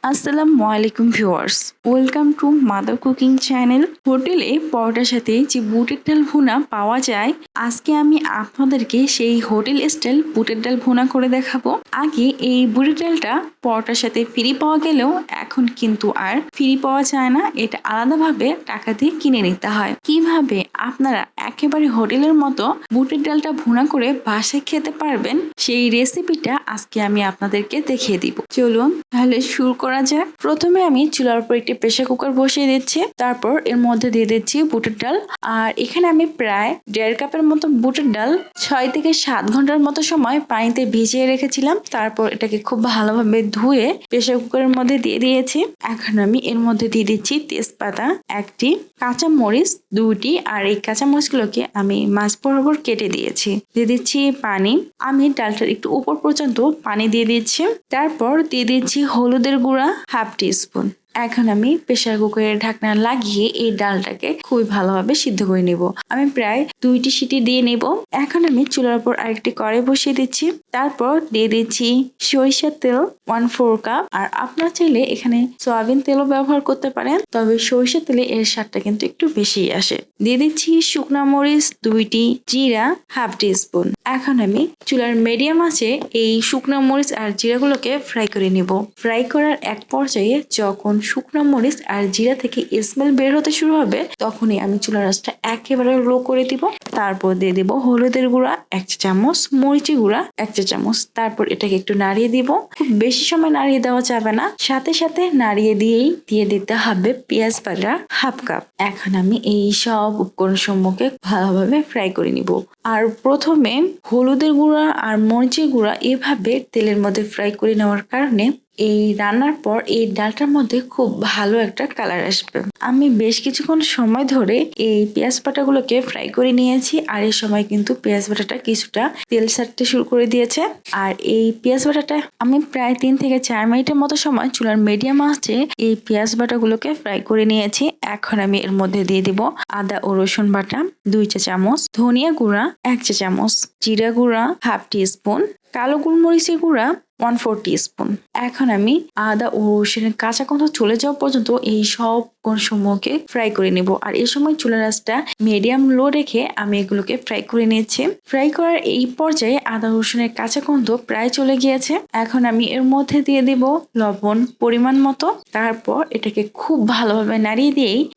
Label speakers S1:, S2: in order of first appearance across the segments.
S1: আসসালামু আলাইকুম viewers, welcome to mother cooking channel. হোটেলে পরোটার সাথে যে বুটের ডাল ভুনা পাওয়া যায়, আজকে আমি আপনাদেরকে সেই হোটেল স্টাইল বুটের ডাল ভুনা করে দেখাবো। আগে এই বুটের ডালটা পরোটার সাথে ফ্রি পাওয়া গেলেও এখন কিন্তু আর ফ্রি পাওয়া যায় না, এটা আলাদাভাবে টাকা দিয়ে কিনে নিতে হয়। কিভাবে আপনারা একেবারে হোটেলের মতো বুটের ডালটা ভুনা করে বাসায় খেতে পারবেন, সেই রেসিপিটা আজকে আমি আপনাদেরকে দেখিয়ে দিব। চলুন তাহলে শুরু করা যাক। প্রথমে আমি চুলার উপর একটি প্রেসার কুকার বসিয়ে দিচ্ছি, তারপর এর মধ্যে দিয়ে দিচ্ছি বুটের ডাল। আর এখানে আমি প্রায় 1.5 কাপের মতো বুটের ডাল 6 থেকে 7 ঘন্টার মতো সময় পানিতে ভিজিয়ে রেখেছিলাম। তারপর এটাকে খুব ভালোভাবে ধুয়ে প্রেসার কুকারের মধ্যে দিয়ে দিয়েছি। এখন আমি এর মধ্যে দিয়ে দিচ্ছি তেজপাতা, একটি কাঁচা মরিচ 2টি, আর এই কাঁচা মরিচগুলোকে আমি মাছ বরাবর কেটে দিয়েছি। দিয়ে দিচ্ছি পানি, আমি ডালটার একটু উপর পর্যন্ত পানি দিয়ে দিচ্ছি। তারপর দিয়ে দিচ্ছি হলুদের গুঁড়া 1/2 টিস্পুন। এখন আমি প্রেসার কুকারের ঢাকনা লাগিয়ে এই ডালটাকে খুবই ভালোভাবে সিদ্ধ করে নেব। আমি প্রায় 2টি সিটি দিয়ে নেব। এখন আমি চুলার উপর আরেকটি কড়াই বসিয়ে দিচ্ছি, তারপর দিয়ে দিচ্ছি সরিষার তেল 1/4 কাপ। আর আপনারা চাইলে এখানে সয়াবিন তেলও ব্যবহার করতে পারেন, তবে সরিষার তেলে এর স্বাদটা কিন্তু একটু বেশি আসে। দিয়ে দিচ্ছি শুকনো মরিচ 2টি, জিরা 1/2 টিস্পুন। এখন আমি চুলার মিডিয়াম আঁচে এই শুকনো মরিচ আর জিরাগুলোকে ফ্রাই করে নেব। ফ্রাই করার এক পর্যায়ে যখন শুকনো মরিচ আর জিরা থেকে স্মেল বের হতে শুরু হবে, তখনই আমি চুলার আঁচটা একেবারে লো করে দিব। তারপর দিয়ে দিব হলুদের গুঁড়া 1 চা চামচ, মরিচের গুঁড়া 1 চা চামচ। তারপর এটাকে একটু নাড়িয়ে দিব। খুব বেশি সময় নাড়িয়ে দেওয়া যাবে না, সাথে সাথে নাড়িয়ে দিয়েই দিয়ে দিতে হবে পেঁয়াজ বাটা 1/2 কাপ। এখন আমি এই সব উপকরণ সমূহকে ভালোভাবে ফ্রাই করে নিব। আর প্রথমে হলুদের গুঁড়া আর মরিচের গুঁড়া এভাবে তেলের মধ্যে ফ্রাই করে নেওয়ার কারণে এই রান্নার পর এই ডালটার মধ্যে খুব ভালো একটা কালার আসবে। আমি বেশ কিছুক্ষণ সময় ধরে এই পেঁয়াজ বাটাগুলোকে ফ্রাই করে নিয়েছি, আর এই সময় কিন্তু পেঁয়াজ বাটাটা কিছুটা তেল ছাড়তে শুরু করে দিয়েছে। আর এই পেঁয়াজ বাটাটা আমি প্রায় 3 থেকে 4 মিনিটের মতো সময় চুলার মিডিয়াম আঁচে এই পেঁয়াজ বাটাগুলোকে ফ্রাই করে নিয়েছি। এখন আমি এর মধ্যে দিয়ে দিব আদা ও রসুন বাটা 2 চা চামচ, ধনিয়া গুঁড়া 1 চা চামচ, জিরা গুঁড়া 1/2 টিস্পুন, কালো গোলমরিচের গুঁড়া 1/4 টিস্পুন। এখন আমি আদা ও রসুনের কাঁচা গন্ধ চলে যাওয়া পর্যন্ত এই সব সমূহকে ফ্রাই করে নেব। আর এই সময় চুলার আঁচটা মিডিয়াম লো রেখে আমি এগুলোকে ফ্রাই করে নিয়েছি। ফ্রাই করার এই পর্যায়ে আদা রসুনের কাঁচা গন্ধ প্রায় চলে গিয়েছে। এখন আমি এর মধ্যে দিয়ে দিব লবণ পরিমাণ মতো। তারপর এটাকে খুব ভালোভাবে নাড়িয়ে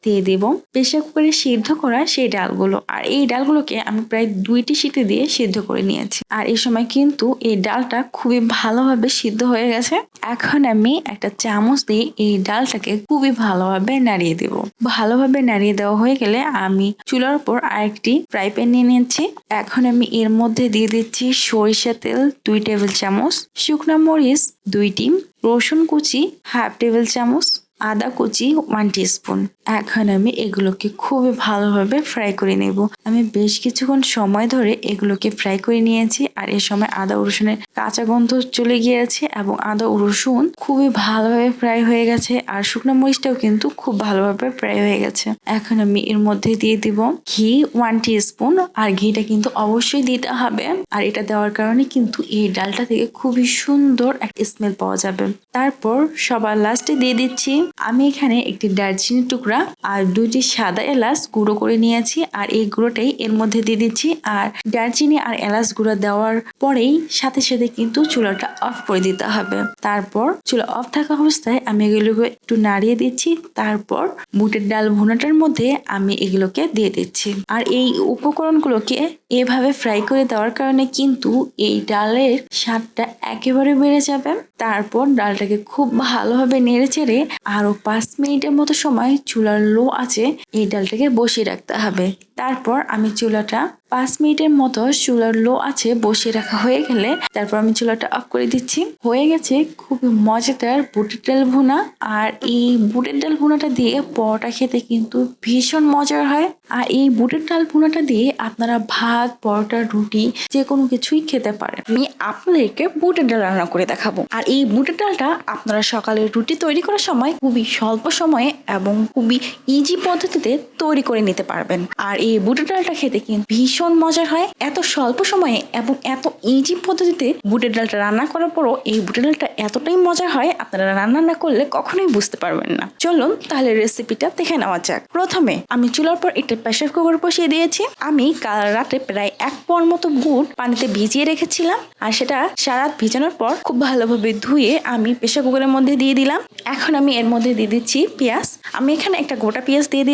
S1: দিয়ে দিব প্রেসার কুকারে সিদ্ধ করা সেই ডালগুলো। আর এই ডালগুলোকে আমি প্রায় 2টি সিটি দিয়ে সিদ্ধ করে নিয়েছি। আর এই সময় কিন্তু এই ডালটা খুবই ভালোভাবে সিদ্ধ হয়ে গেছে। এখন আমি একটা চামচ দিয়ে এই ডালটাকে খুবই ভালোভাবে নাড়িয়ে দেব। ভালোভাবে নাড়িয়ে দেওয়া হয়ে গেলে আমি চুলার উপর আরেকটি ফ্রাই প্যান নিয়ে নিয়েছি। এখন আমি এর মধ্যে দিয়ে দিচ্ছি সরিষা তেল 2 টেবিল চামচ, শুকনো মরিচ 2টি, রসুন কুচি 1/2 টেবিল চামচ, আদা কুচি 1 টিস্পুন। এখন আমি এগুলোকে খুবই ভালোভাবে ফ্রাই করে নেব। আমি বেশ কিছুক্ষণ সময় ধরে এগুলোকে ফ্রাই করে নিয়েছি। আর এ সময় আদা রসুনের কাঁচা গন্ধ চলে গিয়েছে এবং আদা ও রসুন খুবই ভালোভাবে ফ্রাই হয়ে গেছে। আর শুকনো মরিচটাও কিন্তু খুব ভালোভাবে ফ্রাই হয়ে গেছে। এখন আমি এর মধ্যে দিয়ে দিব ঘি 1 টিস্পুন। আর ঘিটা কিন্তু অবশ্যই দিতে হবে, আর এটা দেওয়ার কারণে কিন্তু এই ডালটা থেকে খুবই সুন্দর একটা স্মেল পাওয়া যাবে। তারপর সবার লাস্টে দিয়ে দিচ্ছি আমি এখানে একটি দারচিনির টুকরা আর 2টি সাদা এলাচ গুঁড়ো করে নিয়েছি। আর এই গুঁড়োটাই এর মধ্যে দিয়ে দিচ্ছি। আর দারচিনি আর এলাচ গুঁড়ো দেওয়ার পরেই সাথে সাথে কিন্তু চুলাটা অফ করে দিতে হবে। তারপর চুলা অফ থাকা অবস্থায় আমি এগুলোকে একটু নাড়িয়ে দিচ্ছি। তারপর বুটের ডাল ভুনাটার মধ্যে আমি এগুলোকে দিয়ে দিচ্ছি। আর এই উপকরণগুলোকে এভাবে ফ্রাই করে দেওয়ার কারণে কিন্তু এই ডালের স্বাদটা একেবারে বেড়ে যাবে। তারপর ডালটাকে খুব ভালোভাবে নেড়ে চেড়ে আরো 5 মিনিটের মতো সময় চুলার লো আছে এই ডালটাকে বসিয়ে রাখতে হবে। তারপর আমি চুলাটা 5 মিনিটের মতো চুলার লো আছে বসিয়ে রাখা হয়ে গেলে তারপর আমি চুলাটা অফ করে দিচ্ছি। হয়ে গেছে খুবই মজাদার বুটের ডাল ভুনা। আর এই বুটের ডাল ভুনাটা দিয়ে পরোটা খেতে কিন্তু ভীষণ মজার হয়। আর এই বুটের ডাল ভুনাটা দিয়ে আপনারা ভাত, পরোটা, রুটি যে কোনো কিছুই খেতে পারেন। আমি আপনাদেরকে বুটের ডাল রান্না করে দেখাবো। আর এই বুটের ডালটা আপনারা সকালে রুটি তৈরি করার সময় খুবই স্বল্প সময়ে এবং খুবই ইজি পদ্ধতিতে তৈরি করে নিতে পারবেন। আর এই বুটের ডালটা খেতে কিন্তু ভীষণ ভীষণ মজার হয়। এত স্বল্প সময়ে এবং এত ইজি পদ্ধতিতে বুটের ডালটা রান্না করার পরও এই বুটের ডালটা এতটাই মজার হয়, আপনারা রান্না না করলে কখনোই বুঝতে পারবেন না। চলুন তাহলে রেসিপিটা দেখে নেওয়া যাক। প্রথমে আমি চুলার পর একটা প্রেসার কুকার বসিয়ে দিয়েছি। আমি কাল রাতে প্রায় 1 পোয়ার মতো বুট পানিতে ভিজিয়ে রেখেছিলাম, আর সেটা সারা রাত ভিজানোর পর খুব ভালোভাবে ধুয়ে আমি প্রেসার কুকারের মধ্যে দিয়ে দিলাম। এখন আমি এর মধ্যে দিয়ে দিচ্ছি পেঁয়াজ। আমি এখানে একটা গোটা পেঁয়াজ দিয়ে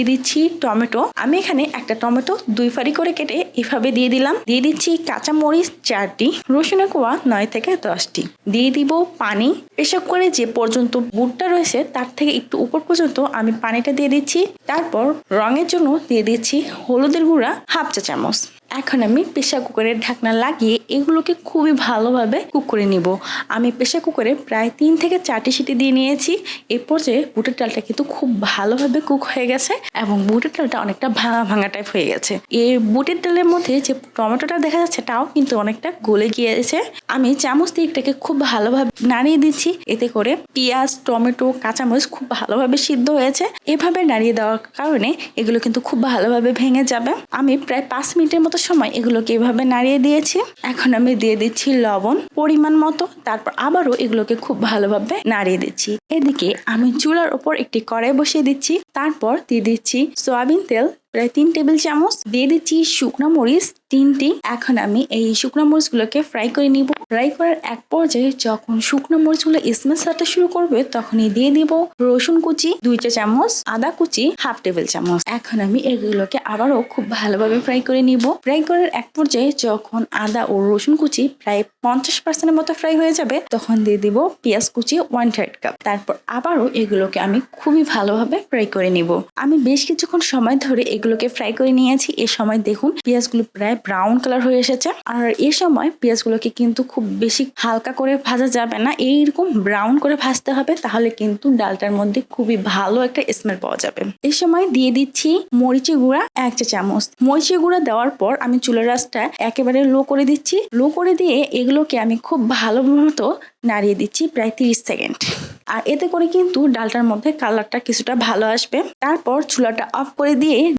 S1: দিচ্ছি টমেটো। আমি এখানে একটা টমেটো 2 ফালি করে কেটে এভাবে দিয়ে দিলাম। দিয়ে দিচ্ছি কাঁচা মরিচ 4টি, রসুনের কোয়া 9 থেকে 10টি। দিয়ে দিব পানি। প্রেসার কুকারে যে পর্যন্ত বুটটা রয়েছে তার থেকে একটু উপর পর্যন্ত আমি পানিটা দিয়ে দিচ্ছি। তারপর রঙের জন্য দিয়ে দিচ্ছি হলুদের গুঁড়া 1/2 চা চামচ। এখন আমি প্রেসার কুকারের ঢাকনা লাগিয়ে এগুলোকে খুবই ভালোভাবে কুক করে নিব। আমি প্রেসার কুকারে প্রায় 3 থেকে 4টি সিটি দিয়ে নিয়েছি। এই পর্যায়ে বুটের ডালটা কিন্তু খুব ভালোভাবে কুক হয়ে গেছে এবং বুটের ডালটা অনেকটা ভাঙা ভাঙা টাইপ হয়ে গেছে। এই বুটের ডালের মধ্যে যে টমেটোটা দেখা যাচ্ছে তাও কিন্তু অনেকটা গলে গিয়েছে। আমি চামচ দিয়ে এটাকে খুব ভালোভাবে নাড়িয়ে দিচ্ছি, এতে করে পেঁয়াজ, টমেটো, কাঁচামরিচ খুব ভালোভাবে সিদ্ধ হয়েছে। এভাবে নাড়িয়ে দেওয়ার কারণে এগুলো কিন্তু খুব ভালোভাবে ভেঙে যাবে। আমি প্রায় 5 মিনিটের মতো সময় এগুলোকে এভাবে নাড়িয়ে দিয়েছি। এখন আমি দিয়ে দিচ্ছি লবণ পরিমাণ মতো। তারপর আবারও এগুলোকে খুব ভালোভাবে নাড়িয়ে দিচ্ছি। এদিকে আমি চুলার উপর একটি কড়াই বসিয়ে দিচ্ছি। তারপর দিয়ে দিচ্ছি সয়াবিন তেল প্রায় 3 টেবিল চামচ। দিয়ে দিচ্ছি শুকনো মরিচ 3টি। এখন আমি এই শুকনো মরিচগুলোকে ফ্রাই করে নিব। ফ্রাই করার এক পর্যায়ে যখন শুকনো মরিচগুলো স্মেল ছাড়তে শুরু করবে তখনই দিয়ে দিব রসুন কুচি 2 চা চামচ, আদা কুচি 1/2 টেবিল চামচ। এখন আমি এগুলোকে আবারও খুব ভালোভাবে ফ্রাই করে নিব। ফ্রাই করার এক পর্যায়ে যখন আদা ও রসুন কুচি প্রায় 50% মতো ফ্রাই হয়ে যাবে তখন দিয়ে দিব পেঁয়াজ কুচি 1/3 কাপ। তারপর আবারও এগুলোকে আমি খুবই ভালোভাবে ফ্রাই করে নিব। আমি বেশ কিছুক্ষণ সময় ধরে এগুলোকে ফ্রাই করে নিয়েছি। এ সময় দেখুন পেঁয়াজগুলো প্রায় ব্রাউন কালার হয়ে এসেছে। আর এই সময় পেঁয়াজগুলোকে কিন্তু খুব বেশি হালকা করে ভাজা যাবে না, এইরকম ব্রাউন করে ভাজতে হবে, তাহলে কিন্তু ডালটার মধ্যে খুবই ভালো একটা স্মেল পাওয়া যাবে। এই সময় দিয়ে দিচ্ছি মরিচের গুঁড়া 1 চা চামচ। মরিচের গুঁড়া দেওয়ার পর আমি চুলার আঁচটা একেবারে লো করে দিচ্ছি। লো করে দিয়ে এগুলোকে আমি খুব ভালো মতো নাড়িয়ে দিচ্ছি প্রায় 30 সেকেন্ড। আর এতে করে কিন্তু ডালটার মধ্যে কালারটা কিছুটা ভালো আসবে। তারপর চুলাটা অফ করে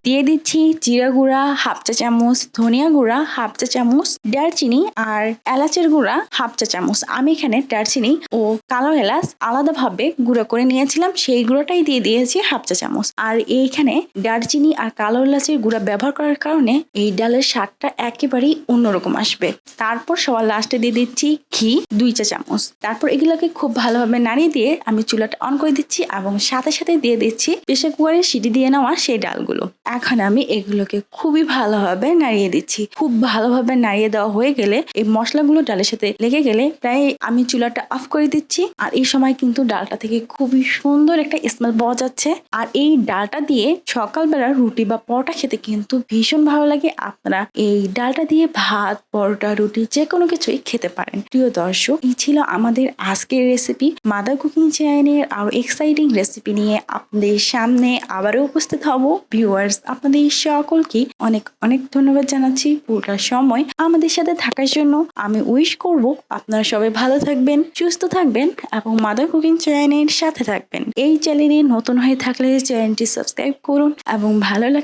S1: দিয়ে দিচ্ছি জিরা গুঁড়া 1/2 চা চামচ, ধনিয়া গুঁড়া 1/2 চা চামচ, দারচিনি আর এলাচের গুঁড়া 1/2 চা চামচ। আমি এখানে দারচিনি ও কালো এলাচ আলাদাভাবে গুঁড়ো করে নিয়েছিলাম, সেই গুঁড়োটাই দিয়ে দিয়েছি 1/2 চা চামচ। আর এইখানে দারচিনি আর কালো এলাচের গুঁড়া ব্যবহার করার কারণে এই ডালের স্বাদটা একেবারেই অন্যরকম আসবে। তারপর সবার লাস্টে দিয়ে দিচ্ছি ঘি 2 চা চামচ। তারপর এগুলোকে খুব ভালোভাবে নাড়িয়ে দিয়ে আমি চুলাটা অন করে দিচ্ছি এবং সাথে সাথে দিয়ে দিচ্ছি প্রেসার কুকারে সিটি দিয়ে নেওয়া সেই ডালগুলো। এখন আমি এগুলোকে খুবই ভালোভাবে নাড়িয়ে দিচ্ছি। খুব ভালোভাবে নাড়িয়ে দেওয়া হয়ে গেলে এই মশলাগুলো ডালের সাথে লেগে গেলে প্রায় আমি চুলাটা অফ করে দিচ্ছি। আর এই সময় কিন্তু ডালটা থেকে খুবই সুন্দর একটা স্মেল পাওয়া যাচ্ছে। আর এই ডালটা দিয়ে সকালবেলা রুটি বা পরোটা খেতে কিন্তু ভীষণ ভালো লাগে। আপনারা এই ডালটা দিয়ে ভাত, পরোটা, রুটি যে কোনো কিছুই খেতে পারেন। প্রিয় দর্শক, এই ছিল আমাদের আজকের রেসিপি। মাদার কুকিং চ্যানেলের আরো এক্সাইটিং রেসিপি নিয়ে আপনাদের সামনে আবারও উপস্থিত হব। ভিউয়ার্স, আপনাদের সকলকে অনেক অনেক ধন্যবাদ জানাচ্ছি পুরোটা সময় আমাদের সাথে থাকার জন্য। আমি উইশ করব আপনারা সবাই ভালো থাকবেন, সুস্থ থাকবেন এবং মাদার কুকিং চ্যানেলের সাথে থাকবেন। এই চ্যানেলে নতুন হয়ে থাকলে চ্যানেলটি সাবস্ক্রাইব করুন এবং ভালো